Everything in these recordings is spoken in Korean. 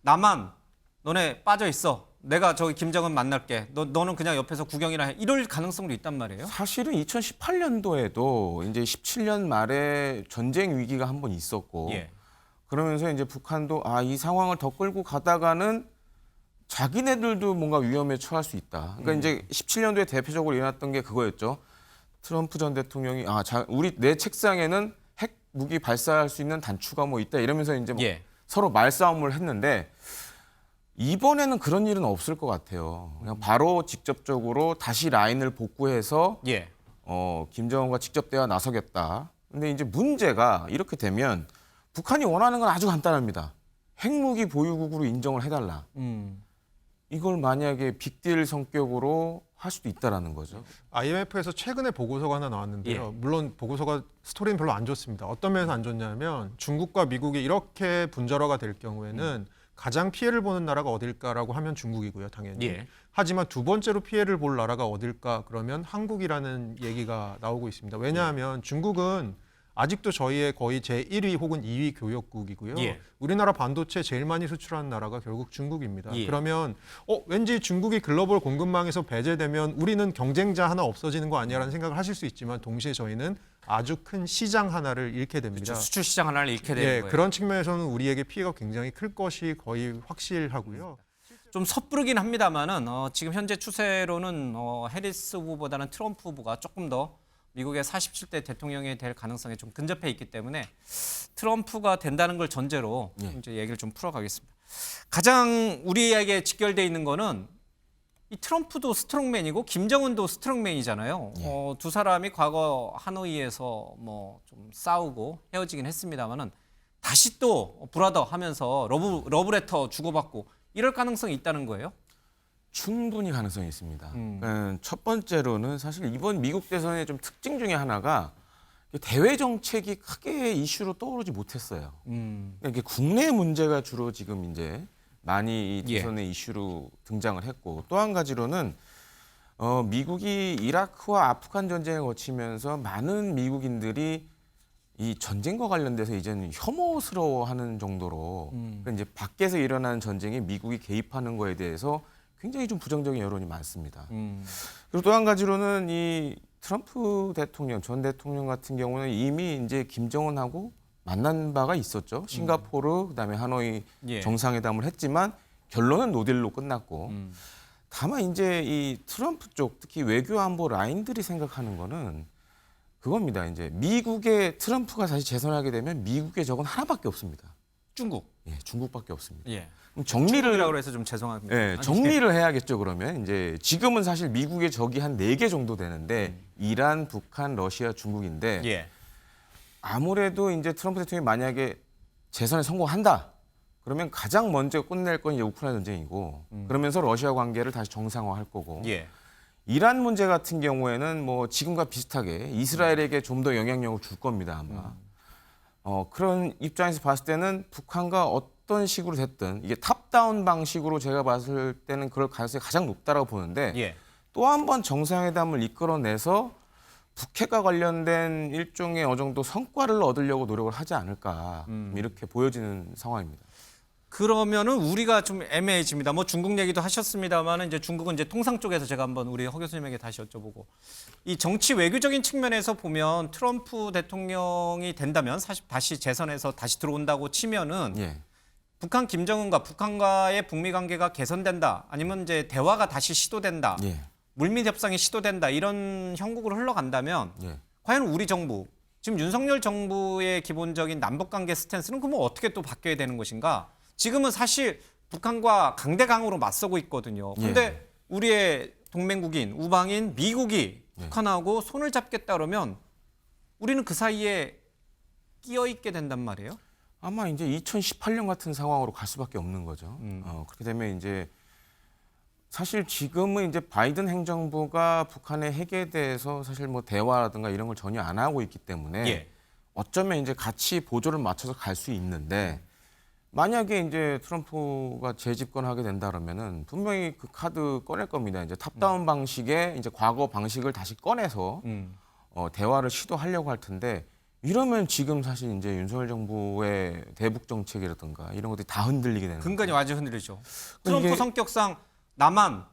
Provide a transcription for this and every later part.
나만 너네 빠져 있어. 내가 저기 김정은 만날게. 너는 그냥 옆에서 구경이나 해. 이럴 가능성도 있단 말이에요. 사실은 2018년도에도 이제 17년 말에 전쟁 위기가 한 번 있었고 예. 그러면서 이제 북한도 이 상황을 더 끌고 가다가는 자기네들도 뭔가 위험에 처할 수 있다. 그러니까 이제 17년도에 대표적으로 일어났던 게 그거였죠. 트럼프 전 대통령이 내 책상에는 핵 무기 발사할 수 있는 단추가 뭐 있다 이러면서 이제 뭐 예. 서로 말싸움을 했는데 이번에는 그런 일은 없을 것 같아요. 그냥 바로 직접적으로 다시 라인을 복구해서 예. 김정은과 직접 대화 나서겠다. 근데 이제 문제가 이렇게 되면 북한이 원하는 건 아주 간단합니다. 핵무기 보유국으로 인정을 해달라. 이걸 만약에 빅딜 성격으로 할 수도 있다라는 거죠. IMF에서 최근에 보고서가 하나 나왔는데요. 예. 물론 보고서가 스토리는 별로 안 좋습니다. 어떤 면에서 안 좋냐면 중국과 미국이 이렇게 분절화가 될 경우에는 가장 피해를 보는 나라가 어딜까라고 하면 중국이고요, 당연히. 예. 하지만 두 번째로 피해를 볼 나라가 어딜까 그러면 한국이라는 얘기가 나오고 있습니다. 왜냐하면 중국은 아직도 저희의 거의 제1위 혹은 2위 교역국이고요. 예. 우리나라 반도체 제일 많이 수출하는 나라가 결국 중국입니다. 예. 그러면 왠지 중국이 글로벌 공급망에서 배제되면 우리는 경쟁자 하나 없어지는 거 아니야라는 생각을 하실 수 있지만 동시에 저희는 아주 큰 시장 하나를 잃게 됩니다. 그렇죠. 수출 시장 하나를 잃게 되는 예, 거예요. 그런 측면에서는 우리에게 피해가 굉장히 클 것이 거의 확실하고요. 좀 섣부르긴 합니다만은 지금 현재 추세로는 해리스 후보보다는 트럼프 후보가 조금 더 미국의 47대 대통령이 될 가능성이 좀 근접해 있기 때문에 트럼프가 된다는 걸 전제로 이제 얘기를 좀 풀어가겠습니다. 가장 우리에게 직결돼 있는 거는 이 트럼프도 스트롱맨이고 김정은도 스트롱맨이잖아요. 두 사람이 과거 하노이에서 뭐 좀 싸우고 헤어지긴 했습니다만은 다시 또 브라더 하면서 러브레터 주고받고 이럴 가능성이 있다는 거예요. 충분히 가능성이 있습니다. 첫 번째로는 사실 이번 미국 대선의 좀 특징 중에 하나가 대외 정책이 크게 이슈로 떠오르지 못했어요. 이게 국내 문제가 주로 지금 이제 많이 이 대선의 이슈로 등장을 했고 또 한 가지로는 미국이 이라크와 아프간 전쟁을 거치면서 많은 미국인들이 이 전쟁과 관련돼서 이제는 혐오스러워하는 정도로 그러니까 이제 밖에서 일어나는 전쟁에 미국이 개입하는 거에 대해서 굉장히 좀 부정적인 여론이 많습니다. 그리고 또 한 가지로는 이 트럼프 대통령, 전 대통령 같은 경우는 이미 이제 김정은하고 만난 바가 있었죠. 싱가포르, 그다음에 하노이 정상회담을 했지만 결론은 노딜로 끝났고. 다만 이제 이 트럼프 쪽, 특히 외교 안보 라인들이 생각하는 거는 그겁니다. 이제 미국의 트럼프가 다시 재선하게 되면 미국의 적은 하나밖에 없습니다. 중국. 예, 중국밖에 없습니다. 예. 그럼 정리를 해서 좀 죄송합니다. 예, 정리를 해야겠죠. 그러면 이제 지금은 사실 미국의 적이 한 4개 정도 되는데 이란, 북한, 러시아, 중국인데 예. 아무래도 이제 트럼프 대통령이 만약에 재선에 성공한다. 그러면 가장 먼저 끝낼 건 이제 우크라이나 전쟁이고 그러면서 러시아 관계를 다시 정상화할 거고 예. 이란 문제 같은 경우에는 뭐 지금과 비슷하게 이스라엘에게 좀 더 영향력을 줄 겁니다 아마. 그런 입장에서 봤을 때는 북한과 어떤 식으로 됐든 이게 탑다운 방식으로 제가 봤을 때는 그럴 가능성이 가장 높다라고 보는데 예. 또 한 번 정상회담을 이끌어내서 북핵과 관련된 일종의 어느 정도 성과를 얻으려고 노력을 하지 않을까 이렇게 보여지는 상황입니다. 그러면은 우리가 좀 애매해집니다. 뭐 중국 얘기도 하셨습니다만은 이제 중국은 이제 통상 쪽에서 제가 한번 우리 허 교수님에게 다시 여쭤보고 이 정치 외교적인 측면에서 보면 트럼프 대통령이 된다면 사실 다시 재선해서 다시 들어온다고 치면은 예. 북한 김정은과 북한과의 북미 관계가 개선된다 아니면 이제 대화가 다시 시도된다 예. 물밑 협상이 시도된다 이런 형국으로 흘러간다면 예. 과연 우리 정부 지금 윤석열 정부의 기본적인 남북 관계 스탠스는 그러면 어떻게 또 바뀌어야 되는 것인가? 지금은 사실 북한과 강대강으로 맞서고 있거든요. 그런데 우리의 동맹국인 우방인 미국이 북한하고 손을 잡겠다 그러면 우리는 그 사이에 끼어 있게 된단 말이에요. 아마 이제 2018년 같은 상황으로 갈 수밖에 없는 거죠. 그렇게 되면 이제 사실 지금은 이제 바이든 행정부가 북한의 핵에 대해서 사실 뭐 대화라든가 이런 걸 전혀 안 하고 있기 때문에 어쩌면 이제 같이 보조를 맞춰서 갈 수 있는데 만약에 이제 트럼프가 재집권하게 된다 그러면은 분명히 그 카드 꺼낼 겁니다. 이제 탑다운 방식의 이제 과거 방식을 다시 꺼내서 대화를 시도하려고 할 텐데 이러면 지금 사실 이제 윤석열 정부의 대북 정책이라든가 이런 것들이 다 흔들리게 되는 근간이 거죠. 완전 흔들리죠. 트럼프 이게- 성격상 나만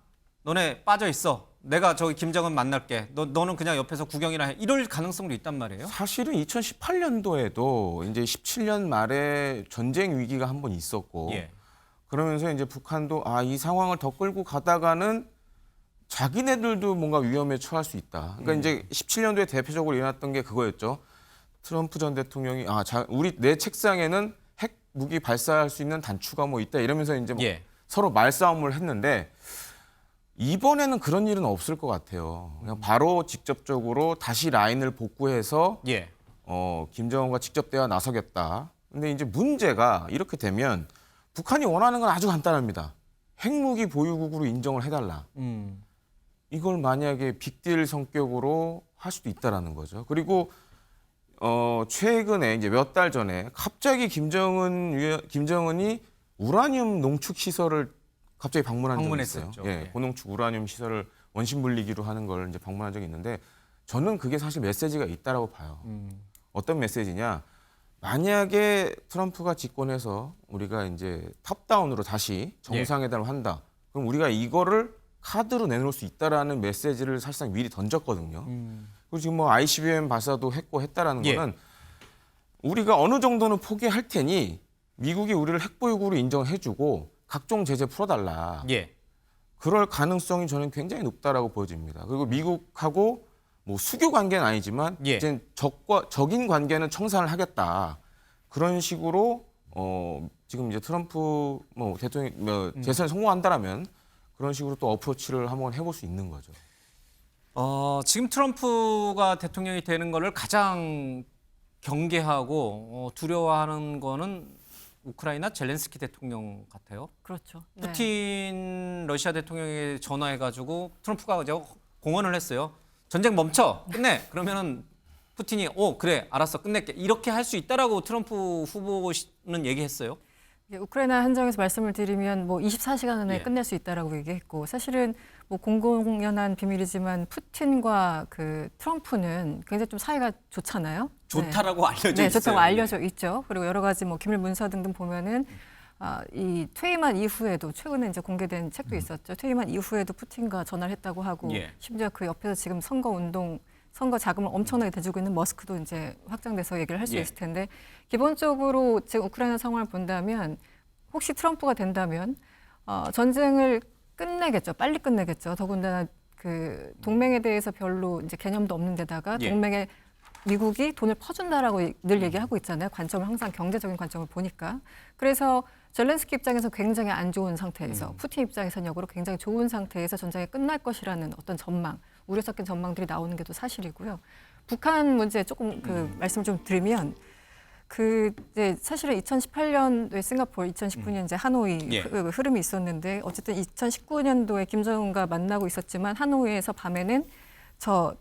너네 빠져 있어. 내가 저기 김정은 만날게. 너는 그냥 옆에서 구경이나 해. 이럴 가능성도 있단 말이에요. 사실은 2018년도에도 이제 17년 말에 전쟁 위기가 한 번 있었고 예. 그러면서 이제 북한도 이 상황을 더 끌고 가다가는 자기네들도 뭔가 위험에 처할 수 있다. 그러니까 이제 17년도에 대표적으로 일어났던 게 그거였죠. 트럼프 전 대통령이 내 책상에는 핵 무기 발사할 수 있는 단추가 뭐 있다 이러면서 이제 예. 서로 말싸움을 했는데 이번에는 그런 일은 없을 것 같아요. 그냥 바로 직접적으로 다시 라인을 복구해서 예. 김정은과 직접 대화 나서겠다. 근데 이제 문제가 이렇게 되면 북한이 원하는 건 아주 간단합니다. 핵무기 보유국으로 인정을 해달라. 이걸 만약에 빅딜 성격으로 할 수도 있다라는 거죠. 그리고 최근에 이제 몇 달 전에 갑자기 김정은이 우라늄 농축 시설을 갑자기 방문한 적이 있어요. 방문했었죠. 예, 예. 고농축 우라늄 시설을 원심 분리기로 하는 걸 이제 방문한 적이 있는데 저는 그게 사실 메시지가 있다라고 봐요. 어떤 메시지냐? 만약에 트럼프가 집권해서 우리가 이제 탑다운으로 다시 정상회담을 한다. 그럼 우리가 이거를 카드로 내놓을 수 있다라는 메시지를 사실상 미리 던졌거든요. 그리고 지금 뭐 ICBM 발사도 했다라는 예. 거는 우리가 어느 정도는 포기할 테니 미국이 우리를 핵보유국으로 인정해주고 각종 제재 풀어달라. 예. 그럴 가능성이 저는 굉장히 높다라고 보여집니다. 그리고 미국하고 뭐 수교 관계는 아니지만 예. 이제 적인 관계는 청산을 하겠다. 그런 식으로 지금 이제 트럼프 뭐 대통령 재선에 성공한다라면 그런 식으로 또 어프로치를 한번 해볼 수 있는 거죠. 지금 트럼프가 대통령이 되는 거를 가장 경계하고 두려워하는 거는 우크라이나 젤렌스키 대통령 같아요. 그렇죠. 네. 푸틴 러시아 대통령에 전화해가지고 트럼프가 이제 공언을 했어요. 전쟁 멈춰, 끝내. 그러면은 푸틴이 그래, 알았어, 끝낼게. 이렇게 할 수 있다라고 트럼프 후보는 얘기했어요. 우크라이나 한정에서 말씀을 드리면 뭐 24시간 안에 예. 끝낼 수 있다라고 얘기했고 사실은 뭐 공공연한 비밀이지만 푸틴과 그 트럼프는 굉장히 좀 사이가 좋잖아요. 좋다라고 알려져 네, 있어요. 좋다고 알려져 있죠. 그리고 여러 가지 뭐 기밀 문서 등등 보면은 이 퇴임한 이후에도 최근에 이제 공개된 책도 있었죠. 퇴임한 이후에도 푸틴과 전화를 했다고 하고 예. 심지어 그 옆에서 지금 선거 자금을 엄청나게 대주고 있는 머스크도 이제 확장돼서 얘기를 할 수 예. 있을 텐데 기본적으로 지금 우크라이나 상황을 본다면 혹시 트럼프가 된다면 전쟁을 끝내겠죠. 빨리 끝내겠죠. 더군다나 그 동맹에 대해서 별로 이제 개념도 없는 데다가 예. 동맹에 미국이 돈을 퍼준다라고 늘 얘기하고 있잖아요. 관점을 항상 경제적인 관점을 보니까. 그래서 젤렌스키 입장에서 굉장히 안 좋은 상태에서 푸틴 입장에서는 역으로 굉장히 좋은 상태에서 전쟁이 끝날 것이라는 어떤 전망, 우려 섞인 전망들이 나오는 게 또 사실이고요. 북한 문제 조금 그 말씀을 좀 드리면 이제 사실은 2018년도에 싱가포르, 2019년 이제 하노이 예. 흐름이 있었는데 어쨌든 2019년도에 김정은과 만나고 있었지만 하노이에서 밤에는 저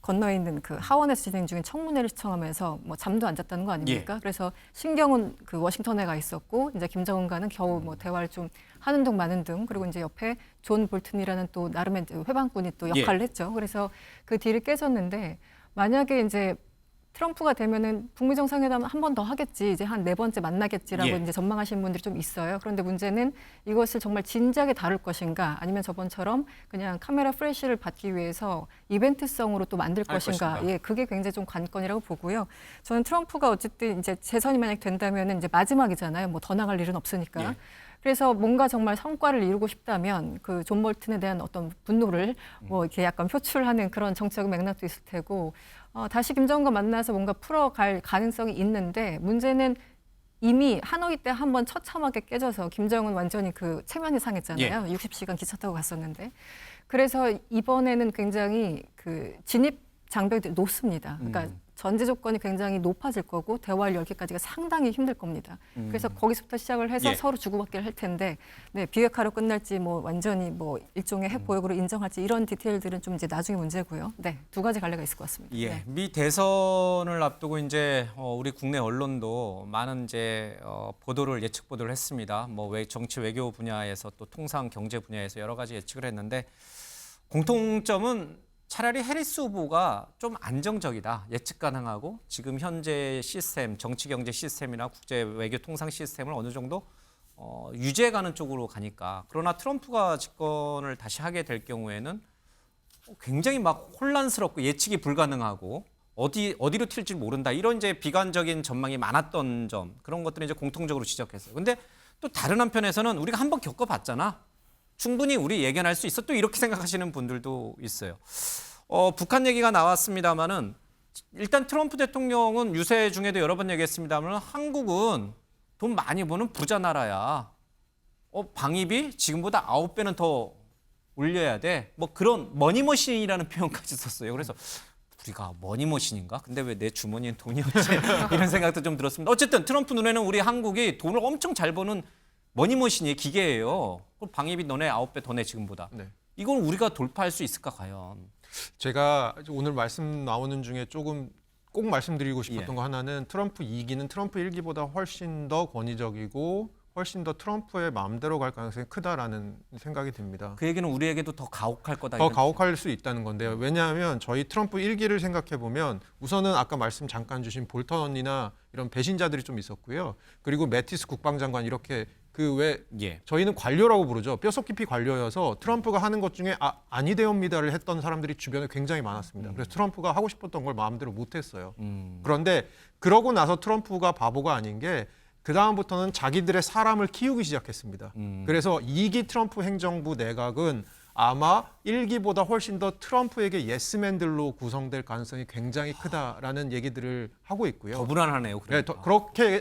건너에 있는 그 하원에서 진행 중인 청문회를 시청하면서 뭐 잠도 안 잤다는 거 아닙니까? 그래서 신경은 그 워싱턴에 가 있었고 이제 김정은과는 겨우 뭐 대화를 좀 하는 둥 마는 둥 그리고 이제 옆에 존 볼튼이라는 또 나름의 회방꾼이 또 역할을 했죠. 그래서 그 딜이 깨졌는데 만약에 이제 트럼프가 되면은 북미 정상회담 한 번 더 하겠지, 이제 한 4번째 만나겠지라고 예. 이제 전망하시는 분들이 좀 있어요. 그런데 문제는 이것을 정말 진지하게 다룰 것인가, 아니면 저번처럼 그냥 카메라 프레쉬를 받기 위해서 이벤트성으로 또 만들 할 것인가. 것인가. 예, 그게 굉장히 좀 관건이라고 보고요. 저는 트럼프가 어쨌든 이제 재선이 만약 된다면은 이제 마지막이잖아요. 뭐 더 나갈 일은 없으니까. 예. 그래서 뭔가 정말 성과를 이루고 싶다면 그 존 볼튼에 대한 어떤 분노를 뭐 이렇게 약간 표출하는 그런 정치적 맥락도 있을 테고 다시 김정은과 만나서 뭔가 풀어갈 가능성이 있는데 문제는 이미 하노이 때 한번 처참하게 깨져서 김정은 완전히 그 체면이 상했잖아요. 60시간 기차 타고 갔었는데. 그래서 이번에는 굉장히 그 진입 장벽이 높습니다. 그러니까 전제 조건이 굉장히 높아질 거고 대화를 열기까지가 상당히 힘들 겁니다. 그래서 거기서부터 시작을 해서 예. 서로 주고받기를 할 텐데 비핵화로 끝날지 뭐 완전히 뭐 일종의 핵 보역으로 인정할지 이런 디테일들은 좀 이제 나중에 문제고요. 네, 2가지 갈래가 있을 것 같습니다. 예, 네. 미 대선을 앞두고 이제 우리 국내 언론도 많은 이제 예측 보도를 했습니다. 뭐 정치 외교 분야에서 또 통상 경제 분야에서 여러 가지 예측을 했는데 공통점은 차라리 해리스 후보가 좀 안정적이다, 예측 가능하고 지금 현재 시스템, 정치 경제 시스템이나 국제 외교 통상 시스템을 어느 정도 유지해가는 쪽으로 가니까. 그러나 트럼프가 집권을 다시 하게 될 경우에는 굉장히 막 혼란스럽고 예측이 불가능하고 어디로 튈지 모른다, 이런 이제 비관적인 전망이 많았던 점, 그런 것들을 이제 공통적으로 지적했어요. 근데 또 다른 한편에서는 우리가 한번 겪어봤잖아, 충분히 우리 예견할 수 있어, 또 이렇게 생각하시는 분들도 있어요. 북한 얘기가 나왔습니다만은 일단 트럼프 대통령은 유세 중에도 여러 번 얘기했습니다만 한국은 돈 많이 버는 부자 나라야. 방위비 지금보다 9배는 더 올려야 돼. 뭐 그런 머니머신이라는 표현까지 썼어요. 그래서 우리가 머니머신인가? 근데 왜 내 주머니엔 돈이 없지? 이런 생각도 좀 들었습니다. 어쨌든 트럼프 눈에는 우리 한국이 돈을 엄청 잘 버는 머니머신이 기계예요. 그럼 방위비 너네 9배 더 내 지금보다. 네. 이건 우리가 돌파할 수 있을까 과연? 제가 오늘 말씀 나오는 중에 조금 꼭 말씀드리고 싶었던 예. 거 하나는 트럼프 2기는 트럼프 1기보다 훨씬 더 권위적이고 훨씬 더 트럼프의 마음대로 갈 가능성이 크다라는 생각이 듭니다. 그 얘기는 우리에게도 더 가혹할 거다. 더 이런 가혹할 수 있다는 건데요. 왜냐하면 저희 트럼프 1기를 생각해 보면 우선은 아까 말씀 잠깐 주신 볼턴 언니나 이런 배신자들이 좀 있었고요. 그리고 매티스 국방장관, 이렇게 그 왜 예. 저희는 관료라고 부르죠. 뼛속 깊이 관료여서 트럼프가 하는 것 중에 아니되옵니다를 했던 사람들이 주변에 굉장히 많았습니다. 그래서 트럼프가 하고 싶었던 걸 마음대로 못했어요. 그런데 그러고 나서 트럼프가 바보가 아닌 게 그 다음부터는 자기들의 사람을 키우기 시작했습니다. 그래서 2기 트럼프 행정부 내각은 아마 1기보다 훨씬 더 트럼프에게 예스맨들로 구성될 가능성이 굉장히 크다라는 얘기들을 하고 있고요. 더 불안하네요. 네, 그러니까.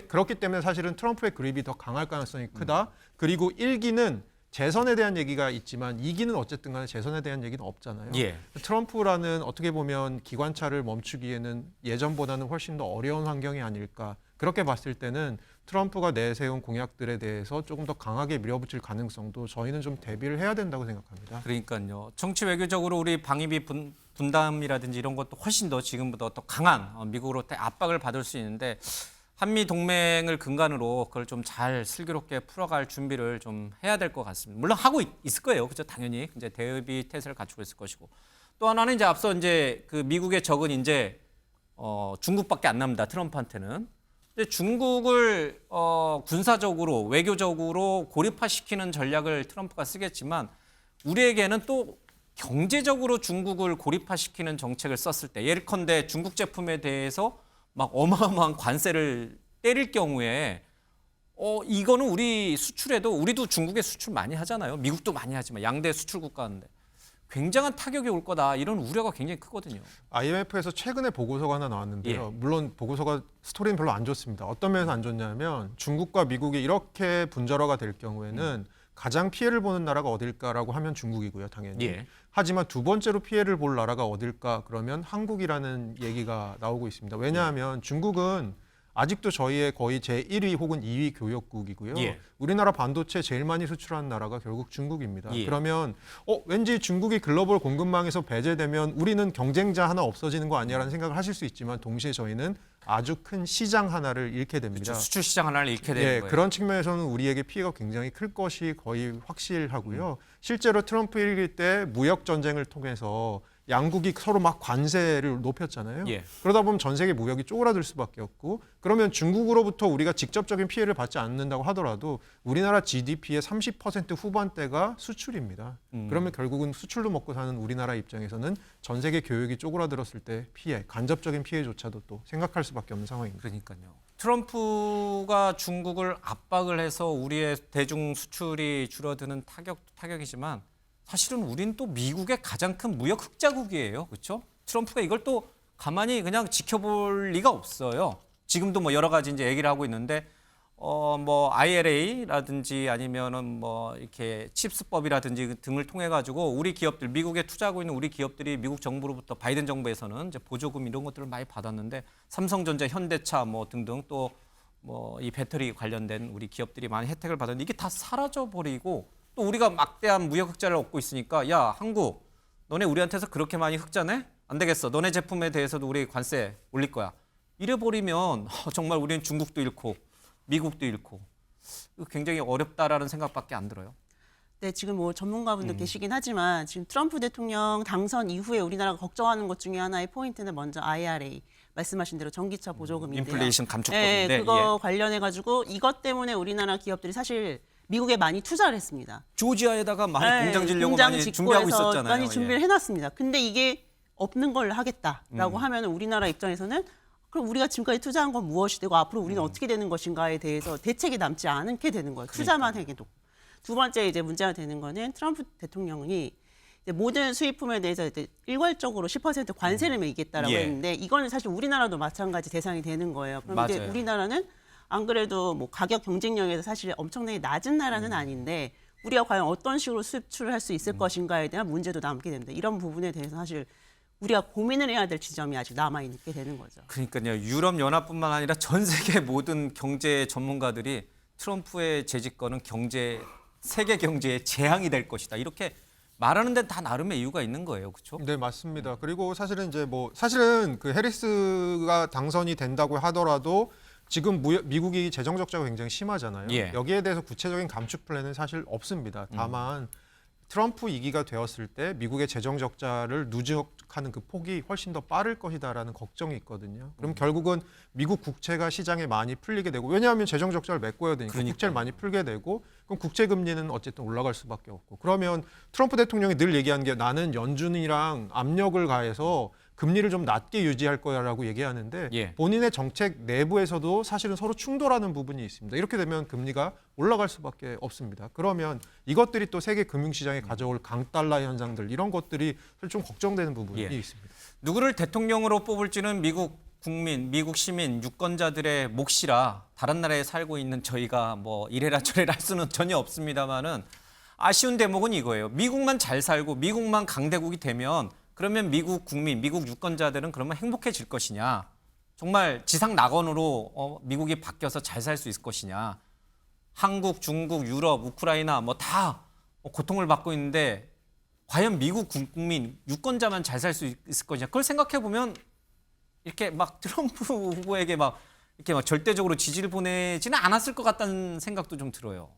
그렇기 때문에 사실은 트럼프의 그립이 더 강할 가능성이 크다. 그리고 1기는 재선에 대한 얘기가 있지만 2기는 어쨌든 간에 재선에 대한 얘기는 없잖아요. 예. 트럼프라는 어떻게 보면 기관차를 멈추기에는 예전보다는 훨씬 더 어려운 환경이 아닐까. 그렇게 봤을 때는 트럼프가 내세운 공약들에 대해서 조금 더 강하게 밀어붙일 가능성도 저희는 좀 대비를 해야 된다고 생각합니다. 그러니까요. 정치 외교적으로 우리 방위비 분담이라든지 이런 것도 훨씬 더 지금보다 더 강한 미국으로 압박을 받을 수 있는데 한미 동맹을 근간으로 그걸 좀 잘 슬기롭게 풀어갈 준비를 좀 해야 될 것 같습니다. 물론 하고 있을 거예요. 그죠? 당연히 이제 대비 태세를 갖추고 있을 것이고. 또 하나는 이제 앞서 이제 그 미국의 적은 이제 중국밖에 안 남니다. 트럼프한테는. 근데 중국을 군사적으로 외교적으로 고립화시키는 전략을 트럼프가 쓰겠지만 우리에게는 또 경제적으로 중국을 고립화시키는 정책을 썼을 때, 예컨대 중국 제품에 대해서 막 어마어마한 관세를 때릴 경우에 이거는 우리 수출에도, 우리도 중국에 수출 많이 하잖아요. 미국도 많이 하지만 양대 수출 국가인데 굉장한 타격이 올 거다, 이런 우려가 굉장히 크거든요. IMF에서 최근에 보고서가 하나 나왔는데요. 예. 물론 보고서가 스토리는 별로 안 좋습니다. 어떤 면에서 안 좋냐면 중국과 미국이 이렇게 분절화가 될 경우에는 가장 피해를 보는 나라가 어딜까라고 하면 중국이고요, 당연히. 예. 하지만 두 번째로 피해를 볼 나라가 어딜까 그러면 한국이라는 얘기가 나오고 있습니다. 왜냐하면 중국은 아직도 저희의 거의 제1위 혹은 2위 교역국이고요. 예. 우리나라 반도체 제일 많이 수출하는 나라가 결국 중국입니다. 예. 그러면 왠지 중국이 글로벌 공급망에서 배제되면 우리는 경쟁자 하나 없어지는 거 아니야라는 생각을 하실 수 있지만 동시에 저희는 아주 큰 시장 하나를 잃게 됩니다. 그렇죠. 수출 시장 하나를 잃게 되는 예, 거예요. 그런 측면에서는 우리에게 피해가 굉장히 클 것이 거의 확실하고요. 실제로 트럼프 일기 때 무역 전쟁을 통해서 양국이 서로 막 관세를 높였잖아요. 예. 그러다 보면 전 세계 무역이 쪼그라들 수밖에 없고, 그러면 중국으로부터 우리가 직접적인 피해를 받지 않는다고 하더라도 우리나라 GDP의 30% 후반대가 수출입니다. 그러면 결국은 수출로 먹고 사는 우리나라 입장에서는 전 세계 교역이 쪼그라들었을 때 피해, 간접적인 피해조차도 또 생각할 수밖에 없는 상황입니다. 그러니까요. 트럼프가 중국을 압박을 해서 우리의 대중 수출이 줄어드는 타격이지만 사실은 우리는 또 미국의 가장 큰 무역 흑자국이에요. 그렇죠? 트럼프가 이걸 또 가만히 그냥 지켜볼 리가 없어요. 지금도 뭐 여러 가지 이제 얘기를 하고 있는데 뭐 IRA라든지 아니면은 뭐 이렇게 칩스법이라든지 등을 통해 가지고 우리 기업들, 미국에 투자하고 있는 우리 기업들이 미국 정부로부터, 바이든 정부에서는 이제 보조금 이런 것들을 많이 받았는데 삼성전자, 현대차 뭐 등등 또 뭐 이 배터리 관련된 우리 기업들이 많이 혜택을 받았는데 이게 다 사라져 버리고 또 우리가 막대한 무역 흑자를 얻고 있으니까, 야 한국, 너네 우리한테서 그렇게 많이 흑자내? 안 되겠어. 너네 제품에 대해서도 우리 관세 올릴 거야. 이래 버리면 정말 우리는 중국도 잃고 미국도 잃고 굉장히 어렵다라는 생각밖에 안 들어요. 네, 지금 뭐 전문가분들 계시긴 하지만 지금 트럼프 대통령 당선 이후에 우리나라가 걱정하는 것 중에 하나의 포인트는 먼저 IRA 말씀하신 대로 전기차 보조금인데요. 인플레이션 감축법인데 네, 그거 관련해 가지고 이것 때문에 우리나라 기업들이 사실 미국에 많이 투자를 했습니다. 조지아에다가 많이 네, 공장 지려고 공장 많이 짓고 준비하고 해서 있었잖아요. 많이 준비를 해놨습니다. 근데 이게 없는 걸 하겠다라고 음. 하면 우리나라 입장에서는 그럼 우리가 지금까지 투자한 건 무엇이 되고 앞으로 우리는 어떻게 되는 것인가에 대해서 대책이 남지 않게 되는 거예요. 투자만 해도. 두 번째 이제 문제가 되는 거는 트럼프 대통령이 이제 모든 수입품에 대해서 이제 일괄적으로 10% 관세를 매기겠다라고 예. 했는데 이거는 사실 우리나라도 마찬가지 대상이 되는 거예요. 그럼 이제 맞아요. 우리나라는 안 그래도 뭐 가격 경쟁력에서 사실 엄청나게 낮은 나라는 아닌데 우리가 과연 어떤 식으로 수출을 할 수 있을 것인가에 대한 문제도 남게 됩니다. 이런 부분에 대해서 사실 우리가 고민을 해야 될 지점이 아직 남아 있게 되는 거죠. 그러니까요. 유럽 연합뿐만 아니라 전 세계 모든 경제 전문가들이 트럼프의 재집권은 세계 경제의 재앙이 될 것이다. 이렇게 말하는 데는 다 나름의 이유가 있는 거예요. 그렇죠? 네, 맞습니다. 그리고 사실은 사실은 그 해리스가 당선이 된다고 하더라도 지금 미국이 재정 적자가 굉장히 심하잖아요. 예. 여기에 대해서 구체적인 감축 플랜은 사실 없습니다. 다만 트럼프 2기가 되었을 때 미국의 재정 적자를 누적하는 그 폭이 훨씬 더 빠를 것이다라는 걱정이 있거든요. 그럼 결국은 미국 국채가 시장에 많이 풀리게 되고 왜냐하면 재정 적자를 메꿔야 되니까 그러니까요. 국채를 많이 풀게 되고 그럼 국채 금리는 어쨌든 올라갈 수밖에 없고 그러면 트럼프 대통령이 늘 얘기하는 게 나는 연준이랑 압력을 가해서 금리를 좀 낮게 유지할 거야라고 얘기하는데 예. 본인의 정책 내부에서도 사실은 서로 충돌하는 부분이 있습니다. 이렇게 되면 금리가 올라갈 수밖에 없습니다. 그러면 이것들이 또 세계 금융시장에 가져올 강달러 현상들 이런 것들이 사실 좀 걱정되는 부분이 예. 있습니다. 누구를 대통령으로 뽑을지는 미국 국민, 미국 시민, 유권자들의 몫이라 다른 나라에 살고 있는 저희가 뭐 이래라 저래라 할 수는 전혀 없습니다만은 아쉬운 대목은 이거예요. 미국만 잘 살고 미국만 강대국이 되면 그러면 미국 국민, 미국 유권자들은 그러면 행복해질 것이냐? 정말 지상 낙원으로 미국이 바뀌어서 잘 살 수 있을 것이냐? 한국, 중국, 유럽, 우크라이나 뭐 다 고통을 받고 있는데 과연 미국 국민, 유권자만 잘 살 수 있을 것이냐? 그걸 생각해 보면 이렇게 막 트럼프 후보에게 이렇게 막 절대적으로 지지를 보내지는 않았을 것 같다는 생각도 좀 들어요.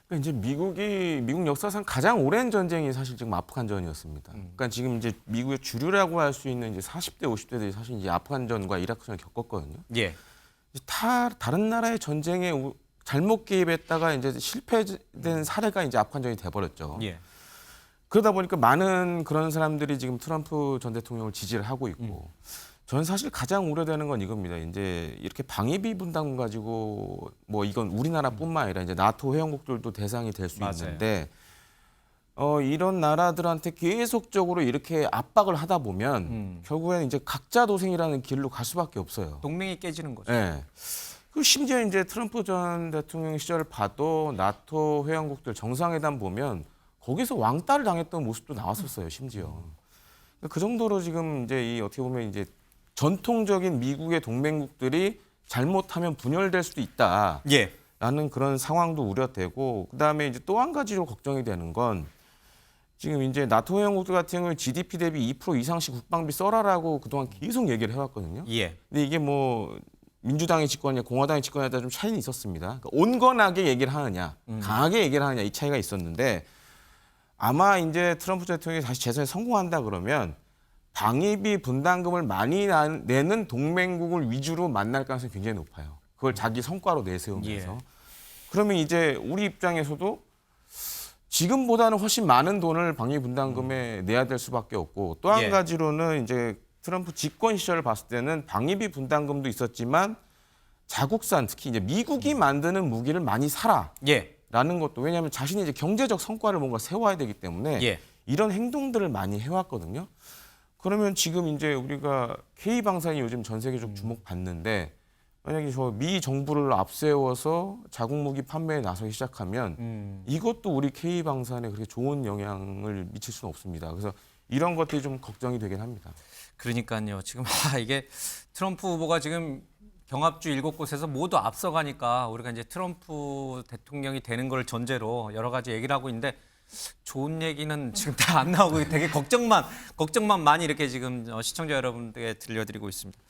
그러니까 이제 미국 역사상 가장 오랜 전쟁이 사실 지금 아프간전이었습니다. 그러니까 지금 이제 미국의 주류라고 할 수 있는 이제 40대, 50대들이 사실 이제 아프간전과 이라크전을 겪었거든요. 예. 다른 나라의 전쟁에 잘못 개입했다가 이제 실패된 사례가 이제 아프간전이 돼버렸죠. 예. 그러다 보니까 많은 그런 사람들이 지금 트럼프 전 대통령을 지지를 하고 있고, 저는 사실 가장 우려되는 건 이겁니다. 이제 이렇게 방위비 분담금 가지고 뭐 이건 우리나라뿐만 아니라 이제 나토 회원국들도 대상이 될 수 맞아요. 있는데, 이런 나라들한테 계속적으로 이렇게 압박을 하다 보면 결국에는 이제 각자 도생이라는 길로 갈 수밖에 없어요. 동맹이 깨지는 거죠. 네. 그리고 심지어 이제 트럼프 전 대통령 시절을 봐도 나토 회원국들 정상회담 보면 거기서 왕따를 당했던 모습도 나왔었어요, 심지어. 그 정도로 지금 이제 어떻게 보면 이제 전통적인 미국의 동맹국들이 잘못하면 분열될 수도 있다라는 예. 그런 상황도 우려되고, 그다음에 이제 또 한 가지로 걱정이 되는 건 지금 이제 나토 회원국들 같은 경우에 GDP 대비 2% 이상씩 국방비 써라라고 그동안 계속 얘기를 해왔거든요. 예. 근데 이게 뭐 민주당의 집권이냐 공화당의 집권에 따라 좀 차이는 있었습니다. 그러니까 온건하게 얘기를 하느냐, 강하게 얘기를 하느냐 이 차이가 있었는데, 아마 이제 트럼프 대통령이 다시 재선에 성공한다 그러면 방위비 분담금을 많이 내는 동맹국을 위주로 만날 가능성이 굉장히 높아요. 그걸 자기 성과로 내세우면서. 예. 그러면 이제 우리 입장에서도 지금보다는 훨씬 많은 돈을 방위비 분담금에 내야 될 수밖에 없고, 또 한 예. 가지로는 이제 트럼프 집권 시절을 봤을 때는 방위비 분담금도 있었지만 자국산, 특히 이제 미국이 만드는 무기를 많이 사라. 예. 라는 것도, 왜냐하면 자신이 이제 경제적 성과를 뭔가 세워야 되기 때문에 예. 이런 행동들을 많이 해왔거든요. 그러면 지금 이제 우리가 K 방산이 요즘 전 세계적으로 주목받는데, 만약에 저 미 정부를 앞세워서 자국 무기 판매에 나서기 시작하면 이것도 우리 K 방산에 그렇게 좋은 영향을 미칠 수는 없습니다. 그래서 이런 것들이 좀 걱정이 되긴 합니다. 그러니까요. 지금 이게 트럼프 후보가 지금 경합주 7곳에서 모두 앞서가니까 우리가 이제 트럼프 대통령이 되는 걸 전제로 여러 가지 얘기를 하고 있는데, 좋은 얘기는 지금 다 안 나오고 되게 걱정만 많이 이렇게 지금 시청자 여러분들께 들려드리고 있습니다.